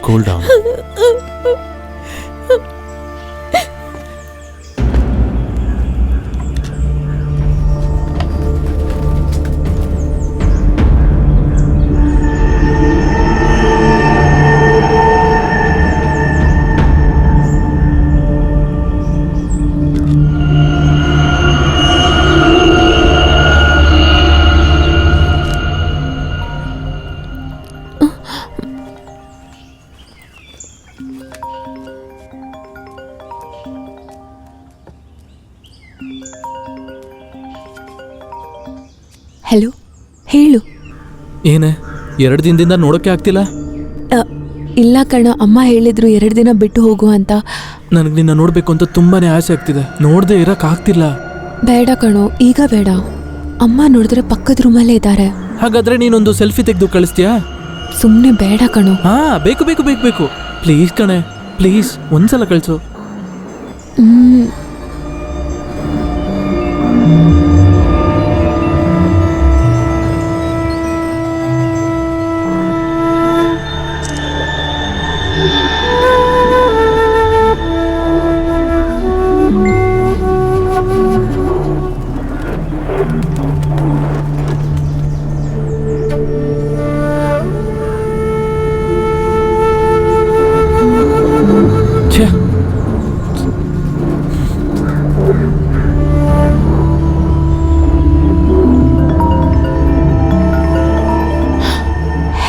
Cool down. Hello, ಹೇಳು. ಏನೇ 2 ದಿನದಿಂದ ನೋಡೋಕೆ ಆಗ್ತಿಲ್ಲ? ಇಲ್ಲ ಕಣ, ಅಮ್ಮ ಹೇಳಿದ್ರು 2 ದಿನ ಬಿಟ್ಟು ಹೋಗು ಅಂತ. ನನಗೆ ನಿನ್ನ ನೋಡಬೇಕು ಅಂತ ತುಂಬಾನೇ ಆಸೆ ಆಗ್ತಿದೆ. ನೋಡದೆ ಇರಕ್ ಆಗ್ತಿಲ್ಲ. ಬೇಡ ಕಣೋ, ಈಗ ಬೇಡ. ಅಮ್ಮ ನೋಡಿದ್ರೆ ಪಕ್ಕದ ರೂಮಲ್ಲೇ ಇದ್ದಾರೆ. ಹಾಗಾದ್ರೆ ನೀನೊಂದು ಸೆಲ್ಫಿ ತೆಗೆದು ಕಳಿಸ್ತೀಯಾ? ಸುಮ್ಮನೆ ಬೇಡ ಕಣೋ. ಹಾ, ಬೇಕು ಬೇಕು ಬೇಕು ಬೇಕು, ಪ್ಲೀಸ್ ಕಣೆ, ಪ್ಲೀಸ್ ಒಂದ್ಸಲ ಕಳಿಸು.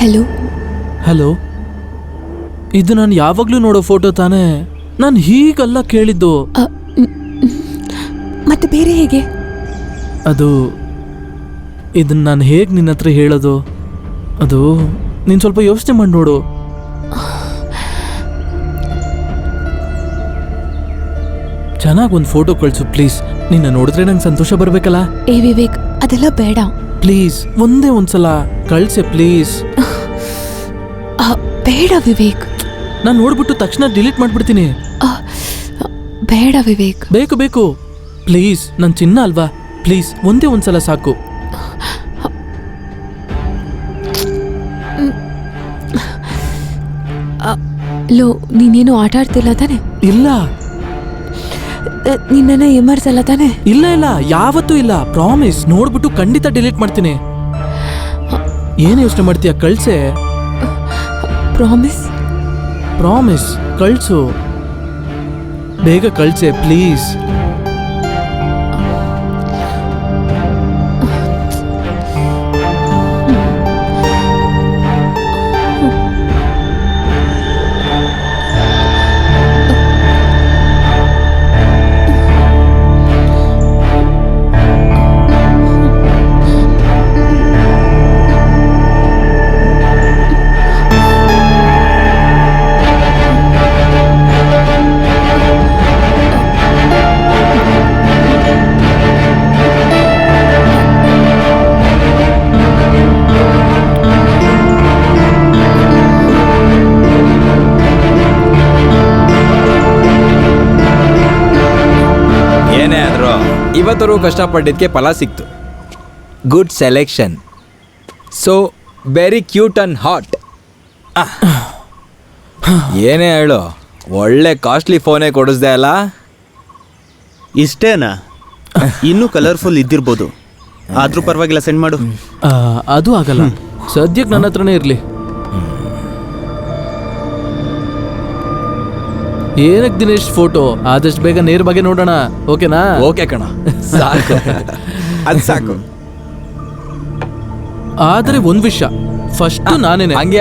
ಹಲೋ ಹಲೋ, ಇದು ನಾನು ಯಾವಾಗ್ಲೂ ನೋಡೋ ಫೋಟೋ ತಾನೇ? ನಾನು ಹೀಗಲ್ಲ ಕೇಳಿದ್ದು. ಮತ್ತೆ ಬೇರೆ ಹೇಗೆ? ಅದು ಇದನ್ನ ನಾನು ಹೇಗೆ ನಿನ್ನ ಹತ್ರ ಹೇಳೋದು? ಅದು ನೀನು ಸ್ವಲ್ಪ ಯೋಚನೆ ಮಾಡಿ ನೋಡು. ಚೆನ್ನಾಗಿ ಒಂದು ಫೋಟೋ ಕಳಿಸು ಪ್ಲೀಸ್. ನಿನ್ನ ನೋಡಿದ್ರೆ ನಂಗೆ ಸಂತೋಷ ಬರಬೇಕಲ್ಲ. ಏ ವಿವೇಕ್, ಅದೆಲ್ಲ ಬೇಡ ಪ್ಲೀಸ್, ಒಂದೇ ಒಂದ್ಸಲ ಕಳಿಸೆ ಪ್ಲೀಸ್. ಬೇಡ ವಿವೇಕ್. ನಾನು ನೋಡ್ಬಿಟ್ಟು ತಕ್ಷಣ ಡಿಲೀಟ್ ಮಾಡ್ಬಿಡ್ತೀನಿ. ಬೇಡ ವಿವೇಕ್. ಬೇಕು ಬೇಕು, ಪ್ಲೀಸ್, ನನ್ನ ಚಿನ್ನ ಅಲ್ವಾ, ಪ್ಲೀಸ್ ಒಂದೇ ಒಂದ್ಸಲ ಸಾಕು. ಲೋ, ನೀನೇನು ಆಟ ಆಡ್ತಿಲ್ಲ ತಾನೆ? ಇಲ್ಲ. ನಿನ್ನ ಎಮರ್ಸಲ್ಲ ತಾನೆ? ಇಲ್ಲ ಇಲ್ಲ, ಯಾವತ್ತೂ ಇಲ್ಲ, ಪ್ರಾಮಿಸ್. ನೋಡ್ಬಿಟ್ಟು ಖಂಡಿತ ಡಿಲೀಟ್ ಮಾಡ್ತೀನಿ. ಏನು ಯೋಚನೆ ಮಾಡ್ತೀಯ? ಕಳ್ಸೆ. ಪ್ರಾಮಿಸ್? ಪ್ರಾಮಿಸ್, ಕಳ್ಸು, ಬೇಗ ಕಳ್ಸೆ ಪ್ಲೀಸ್. ಇವತ್ತರೂ ಕಷ್ಟಪಟ್ಟಿದ್ದಕ್ಕೆ ಫಲ ಸಿಕ್ತು. Good selection. So very cute and hot. ಏನೇ ಹೇಳು, ಒಳ್ಳೆ ಕಾಸ್ಟ್ಲಿ ಫೋನೇ ಕೊಡಿಸ್ದೆ ಅಲ್ಲ? ಇಷ್ಟೇನಾ? ಇನ್ನೂ ಕಲರ್ಫುಲ್ ಇದ್ದಿರ್ಬೋದು, ಆದ್ರೂ ಪರವಾಗಿಲ್ಲ, ಸೆಂಡ್ ಮಾಡು. ಅದು ಆಗಲ್ಲ, ಸದ್ಯಕ್ಕೆ ನನ್ನ ಹತ್ರನೇ ಇರಲಿ. ಏನಕ್ಕೆ ದಿನೇಶ್ ಫೋಟೋ? ಆದಷ್ಟು ಬೇಗ ನೇರ ಬಗ್ಗೆ ನೋಡೋಣ, ಓಕೆನಾ? ಓಕೆ ಕಣ, ಸಾಕು, ಅದು ಸಾಕು. ಆದರೆ ಒಂದು ವಿಷಯ, ಫಸ್ಟ್ ನಾನೇನೆ. ಹಂಗೆ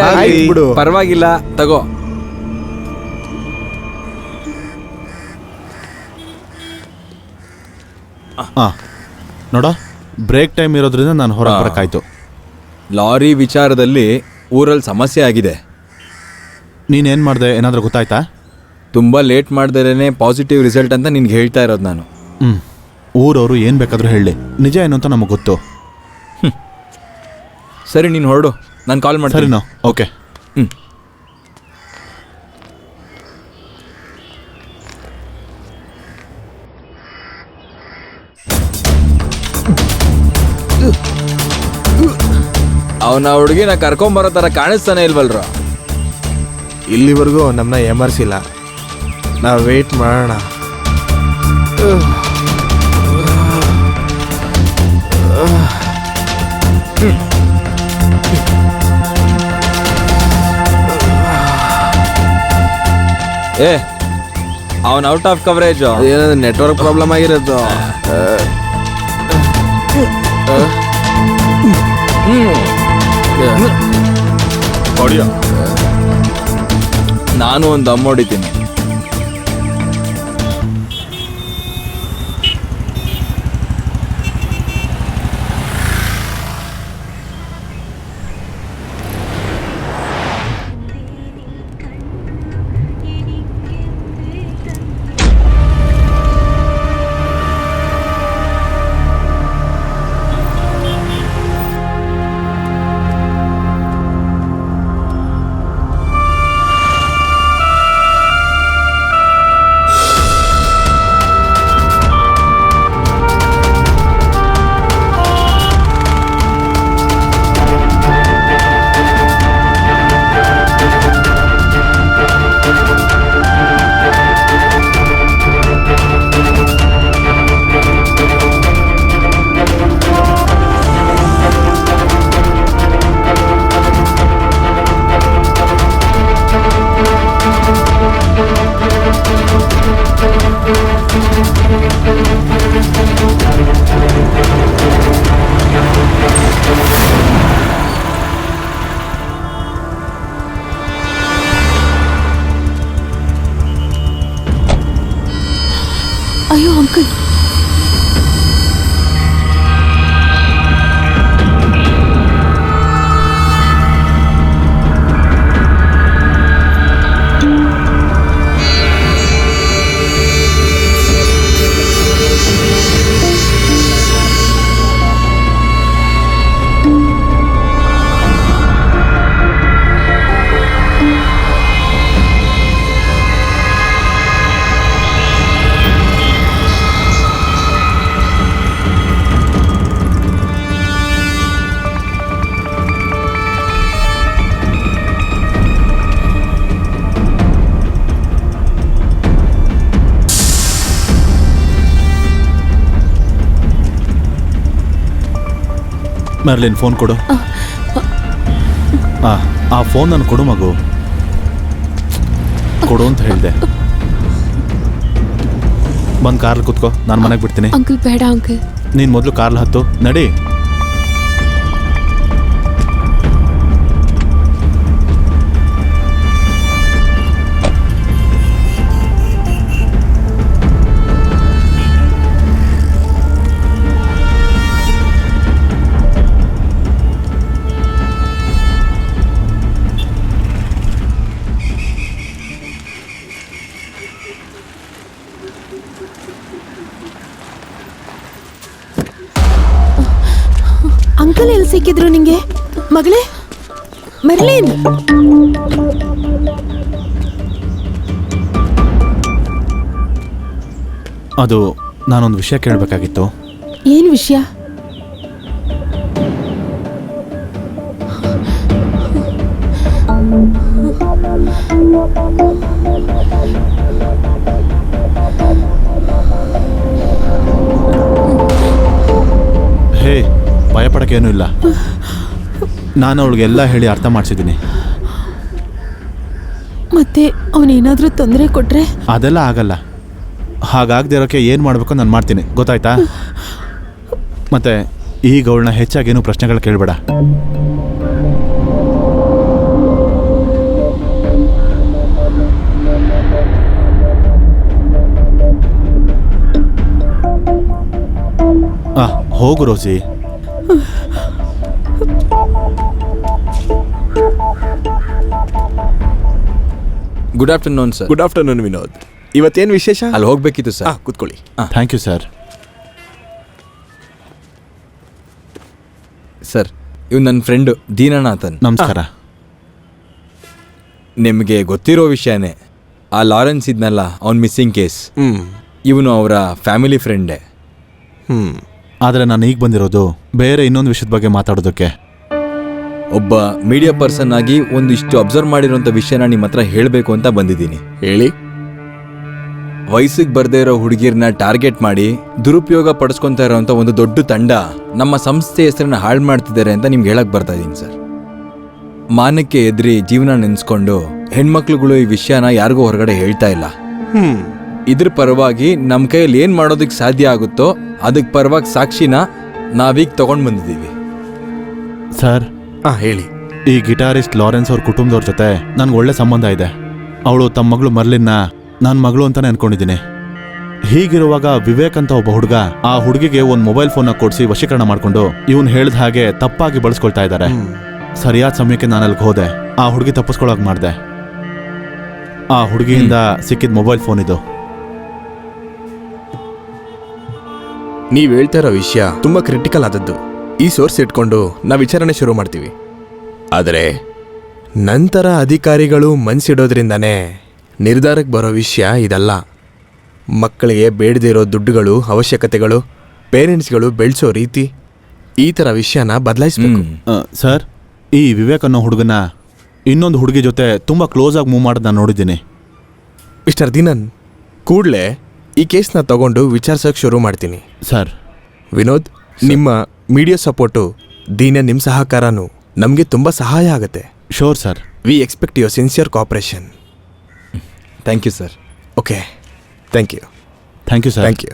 ಬಿಡು, ಪರವಾಗಿಲ್ಲ, ತಗೋ. ನೋಡ, ಬ್ರೇಕ್ ಟೈಮ್ ಇರೋದ್ರಿಂದ ನಾನು ಹೊರಗೆ ಬರಕಾಯ್ತು. ಲಾರಿ ವಿಚಾರದಲ್ಲಿ ಊರಲ್ಲಿ ಸಮಸ್ಯೆ ಆಗಿದೆ. ನೀನೇನು ಮಾಡಿದೆ, ಏನಾದರೂ ಗೊತ್ತಾಯ್ತಾ? ತುಂಬ ಲೇಟ್ ಮಾಡ್ದೇನೆ ಪಾಸಿಟಿವ್ ರಿಸಲ್ಟ್ ಅಂತ ನಿನ್ಗೆ ಹೇಳ್ತಾ ಇರೋದು ನಾನು. ಊರವರು ಏನು ಬೇಕಾದರೂ ಹೇಳಿ, ನಿಜ ಏನು ಅಂತ ನಮಗೆ ಗೊತ್ತು. ಸರಿ, ನೀನು ಹೊರಡು, ನಾನು ಕಾಲ್ ಮಾಡ್ತೀನಿ. ಸರಿನಾ? ಓಕೆ. ಅವನ ಹುಡುಗಿನ ಕರ್ಕೊಂಬರೋ ಥರ ಕಾಣಿಸ್ತಾನೆ ಇಲ್ವಲ್ರ? ಇಲ್ಲಿವರೆಗೂ ನಮ್ಮನ್ನ ಎಮರ್ಸಿಲ್ಲ. ನಾವು ವೆಯ್ಟ್ ಮಾಡೋಣ. ಏ ಅವನ್ ಔಟ್ ಆಫ್ ಕವರೇಜ್. ಏನಾದ್ರು ನೆಟ್ವರ್ಕ್ ಪ್ರಾಬ್ಲಮ್ ಆಗಿರೋದು. ನಾನು ಒಂದು ದಮ್ ಹೊಡಿತೀನಿ. ಅಯ್ಯೋ ಅಂಕಲ್, ಮೆರ್ಲಿನ್ ಫೋನ್ ಕೊಡು. ಆ ಫೋನ್ ನಾನು ಕೊಡು ಮಗು, ಕೊಡು ಅಂತ ಹೇಳಿದೆ. ಬಂದು ಕಾರ್ಲಿ ಕೂತ್ಕೋ, ನಾನು ಮನೆಗೆ ಬಿಡ್ತೀನಿ. ಅಂಕಲ್ ಬೇಡ ಅಂಕಲ್. ನೀನು ಮೊದಲು ಕಾರ್ಲ್ ಹತ್ತು, ನಡಿ. ಅಂಕಲ್ ಎಲ್ಲಿ ಸಿಕ್ಕಿದ್ರು ನಿಂಗೆ ಮಗಳೇ? ಮೆರ್ಲಿನ್, ಅದು ನಾನೊಂದು ವಿಷಯ ಕೇಳಬೇಕಾಗಿತ್ತು. ಏನ್ ವಿಷಯ? ಹೇ, ಭಯಪಡೋಕ್ಕೇನೂ ಇಲ್ಲ. ನಾನು ಅವಳಿಗೆಲ್ಲ ಹೇಳಿ ಅರ್ಥ ಮಾಡಿಸಿದ್ದೀನಿ. ಮತ್ತೆ ಅವನೇನಾದ್ರೂ ತೊಂದರೆ ಕೊಟ್ರೆ? ಅದೆಲ್ಲ ಆಗಲ್ಲ. ಹಾಗಾಗದೇ ಇರೋಕ್ಕೆ ಏನು ಮಾಡಬೇಕು ನಾನು ಮಾಡ್ತೀನಿ, ಗೊತ್ತಾಯ್ತಾ? ಮತ್ತೆ ಈಗ ಅವಳನ್ನ ಹೆಚ್ಚಾಗೇನು ಪ್ರಶ್ನೆಗಳು ಕೇಳಬೇಡ. ಹೋಗು Rosie. Good afternoon sir. Good afternoon Vinod. ಇವತ್ತೇನು ವಿಶೇಷ? ಅಲ್ಲಿ ಹೋಗ್ಬೇಕಿತ್ತು ಸರ್. ಕೂತ್ಕೊಳ್ಳಿ. Thank you sir. ಸರ್, ಇವ್ ನನ್ನ ಫ್ರೆಂಡು ದೀನನಾಥನ್. ನಮಸ್ಕಾರ. ನಿಮಗೆ ಗೊತ್ತಿರೋ ವಿಷಯನೇ, ಆ ಲಾರೆನ್ಸ್ ಇದ್ನಲ್ಲ, ಅವ್ನ ಮಿಸ್ಸಿಂಗ್ ಕೇಸ್. ಇವನು ಅವರ ಫ್ಯಾಮಿಲಿ ಫ್ರೆಂಡೇ. ಆದರೆ ನಾನು ಈಗ ಬಂದಿರೋದು ಬೇರೆ ಇನ್ನೊಂದು ವಿಷಯದ ಬಗ್ಗೆ ಮಾತಾಡೋದಕ್ಕೆ. ಒಬ್ಬ ಮೀಡಿಯಾ ಪರ್ಸನ್ ಆಗಿ ಒಂದಿಷ್ಟು ಅಬ್ಸರ್ವ್ ಮಾಡಿರೋಂಥ ವಿಷಯನ ನಿಮ್ಮ ಹತ್ರ ಹೇಳಬೇಕು ಅಂತ ಬಂದಿದ್ದೀನಿ. ಹೇಳಿ. ವಯಸ್ಸಿಗೆ ಬರ್ದೇ ಇರೋ ಹುಡುಗಿರ್ನ ಟಾರ್ಗೆಟ್ ಮಾಡಿ ದುರುಪಯೋಗ ಪಡಿಸ್ಕೊತಾ ಇರೋಂಥ ಒಂದು ದೊಡ್ಡ ತಂಡ ನಮ್ಮ ಸಂಸ್ಥೆ ಹೆಸರನ್ನ ಹಾಳು ಮಾಡ್ತಿದ್ದಾರೆ ಅಂತ ನಿಮ್ಗೆ ಹೇಳಕ್ ಬರ್ತಾ ಇದ್ದೀನಿ ಸರ್. ಮಾನಕ್ಕೆ ಎದ್ರಿ ಜೀವನ ನೆನೆಸ್ಕೊಂಡು ಹೆಣ್ಮಕ್ಳುಗಳು ಈ ವಿಷಯನ ಯಾರಿಗೂ ಹೊರಗಡೆ ಹೇಳ್ತಾ ಇಲ್ಲ. ಇದ್ರ ಪರವಾಗಿ ನಮ್ಮ ಕೈಯಲ್ಲಿ ಏನು ಮಾಡೋದಕ್ಕೆ ಸಾಧ್ಯ ಆಗುತ್ತೋ ಅದಕ್ಕೆ ಪರವಾಗಿ ಸಾಕ್ಷಿನ ನಾವೀಗ ತಗೊಂಡು ಬಂದಿದ್ದೀವಿ. ಸರ್, ಹೇಳಿ. ಈ ಗಿಟಾರಿಸ್ಟ್ ಲಾರೆನ್ಸ್ ಅವ್ರ ಕುಟುಂಬದವ್ರ ಜೊತೆ ನನ್ಗೆ ಒಳ್ಳೆ ಸಂಬಂಧ ಇದೆ. ಅವಳು ತಮ್ಮ ಮಗಳು ಮರ್ಲಿನ್ನ ನನ್ನ ಮಗಳು ಅಂತಾನೆ ಅನ್ಕೊಂಡಿದ್ದೀನಿ. ಹೀಗಿರುವಾಗ ವಿವೇಕ್ ಅಂತ ಒಬ್ಬ ಹುಡುಗ ಆ ಹುಡುಗಿಗೆ ಒಂದು ಮೊಬೈಲ್ ಫೋನ್ನ ಕೊಡಿಸಿ ವಶೀಕರಣ ಮಾಡಿಕೊಂಡು ಇವನು ಹೇಳಿದ ಹಾಗೆ ತಪ್ಪಾಗಿ ಬಳಸ್ಕೊಳ್ತಾ ಇದ್ದಾರೆ. ಸರಿಯಾದ ಸಮಯಕ್ಕೆ ನಾನು ಅಲ್ಲಿಗೆ ಹೋದೆ. ಆ ಹುಡುಗಿ ತಪ್ಪಿಸ್ಕೊಳಕ್ ಮಾಡಿದೆ. ಆ ಹುಡುಗಿಯಿಂದ ಸಿಕ್ಕಿದ ಮೊಬೈಲ್ ಫೋನ್ ಇದು. ನೀವು ಹೇಳ್ತಾ ಇರೋ ವಿಷಯ ತುಂಬ ಕ್ರಿಟಿಕಲ್ ಆದದ್ದು. ಈ ಸೋರ್ಸ್ ಇಟ್ಕೊಂಡು ನಾವು ವಿಚಾರಣೆ ಶುರು ಮಾಡ್ತೀವಿ. ಆದರೆ ನಂತರ ಅಧಿಕಾರಿಗಳು ಮನ್ಸಿಡೋದ್ರಿಂದನೇ ನಿರ್ಧಾರಕ್ಕೆ ಬರೋ ವಿಷಯ ಇದಲ್ಲ. ಮಕ್ಕಳಿಗೆ ಬೇಡದಿರೋ ದುಡ್ಡುಗಳು, ಅವಶ್ಯಕತೆಗಳು, ಪೇರೆಂಟ್ಸ್ಗಳು ಬೆಳೆಸೋ ರೀತಿ, ಈ ಥರ ವಿಷಯನ ಬದಲಾಯಿಸ್ಬೇಕು. ಸರ್, ಈ ವಿವೇಕ್ ಅನ್ನೋ ಹುಡುಗನ ಇನ್ನೊಂದು ಹುಡುಗಿ ಜೊತೆ ತುಂಬ ಕ್ಲೋಸ್ ಆಗಿ ಮೂವ್ ಮಾಡೋದು ನಾನು ನೋಡಿದ್ದೀನಿ. ಮಿಸ್ಟರ್ ದಿನನ್, ಕೂಡಲೇ ಈ ಕೇಸ್ನ ತಗೊಂಡು ವಿಚಾರಿಸೋಕೆ ಶುರು ಮಾಡ್ತೀನಿ. ಸರ್, ವಿನೋದ್, ನಿಮ್ಮ ಮೀಡಿಯಾ ಸಪೋರ್ಟು, ದೀನ ನಿಮ್ಮ ಸಹಕಾರನೂ ನಮಗೆ ತುಂಬ ಸಹಾಯ ಆಗುತ್ತೆ. Sure sir. We expect your sincere cooperation. Thank you sir. Okay, thank you. Thank you sir. Thank you.